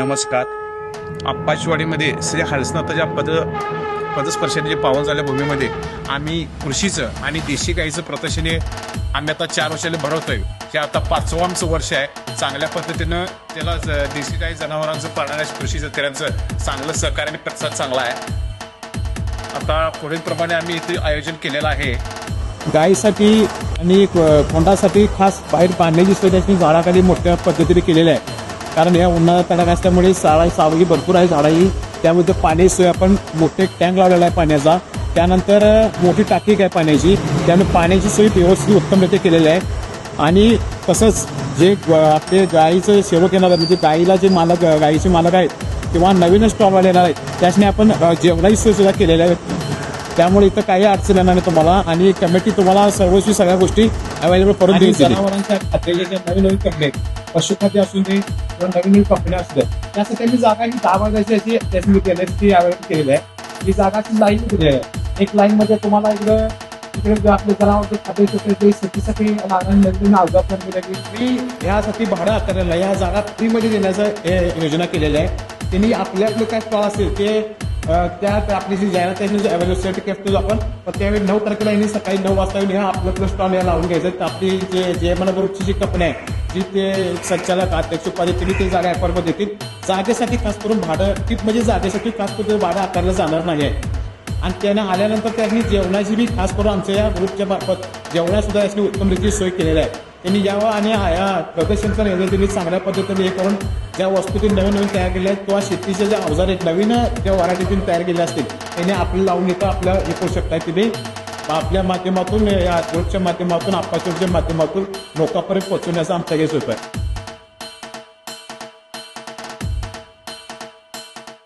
नमस्कार. आप्पाचीवाडीमध्ये श्री हरसनाथाच्या पदस्पर्शाने जे पावन झाल्या भूमीमध्ये आम्ही कृषीचं आणि देशी गाईचं प्रदर्शने आम्ही आता 4 वर्षाला भरवतोय. हे आता 5वं आमचं वर्ष आहे. चांगल्या पद्धतीनं त्याला देशी गाई जनावरांचं पाळणाऱ्या कृषी शेतकऱ्यांचं चांगलं सहकार्य आणि प्रतिसाद चांगला आहे. आता पुढील प्रमाणे आम्ही इथे आयोजन केलेलं आहे. गायीसाठी आणि कोंडासाठी खास बाहेर बांधण्याची सोय त्याची झाडाखाली मोठ्या पद्धतीने केलेली आहे. कारण या उन्हाळा तडाखा असल्यामुळे सावली भरपूर आहे झाडाही. त्यामध्ये पाणी सोय आपण मोठे टँक लावलेला आहे पाण्याचा. त्यानंतर मोठी टाकी आहे पाण्याची. त्यामुळे पाण्याची सोय व्यवस्थित उत्तमरित्या केलेली आहे. आणि तसंच जे आपले गायीचं सेवक येणार आहे म्हणजे गायीला जे मालक गायीचे मालक आहेत किंवा नवीन स्टॉलवाले येणार आहेत त्याच्याने आपण जेवणाची सोय सुद्धा केलेल्या आहेत. त्यामुळे इथं काही अडचण येणार नाही तुम्हाला. आणि कमिटी तुम्हाला सर्वस्वी सगळ्या गोष्टी अवेलेबल करून देईल. जनावरांच्या खाद्याचे जे नवीन नवीन कंपनी पशुखाद्य असून दे किंवा नवीन नवीन कंपन्या असू द्या त्यासाठी त्यांनी जागा ही 10 बागायची अशी त्याची अवेलेबल केलेली आहे. ही जागाची लाईन दिलेली आहे. एक लाईन मध्ये तुम्हाला इकडे आपले जनावरचे खाद्य शेतीसाठी नवीन अवजार पण दिले. यासाठी भाडं आकारलेलं आहे. या जागा फ्रीमध्ये देण्याचं योजना केलेली आहे. त्यांनी आपले काय स्टॉल असतील ते त्यात आपली जी जाहिरात आहे अवेलेबिलिटी करतो आपण. पण त्यावेळी 9 तारखेला यांनी सकाळी 9 वाजता येऊन आपलं स्टॉल या लावून घ्यायचं. आपली जे मन ग्रुपची जी कंपनी आहे जी ते संचालक अध्यक्ष उपाध्यक्ष त्यांनी ते जागा ॲपॉइंटमेंट देतील. जागेसाठी खास करून भाडं टीप म्हणजे जागेसाठी खास करून भाडं आकारलं जाणार नाही आहे. आणि त्यानं आल्यानंतर त्यांनी जेवणाची बी खास करून आमच्या या ग्रुपच्या मार्फत जेवणासुद्धा याची उत्तमरित्या सोय केलेली आहे. त्यांनी यावं आणि या प्रदर्शनचा निर्णय त्यांनी चांगल्या पद्धतीने हे करून ज्या वस्तू ते नवीन नवीन तयार केल्या आहेत किंवा शेतीचे जे अवजार आहेत नवीन ज्या व्हरायटीतून तयार केल्या असतील त्यांनी आपल्याला लावून इथं आपल्या हे करू शकता. तिथे आपल्या माध्यमातून या ग्रुपच्या माध्यमातून आप्पाच्या माध्यमातून लोकांपर्यंत पोहोचवण्याचा आमचा हेच होत आहे.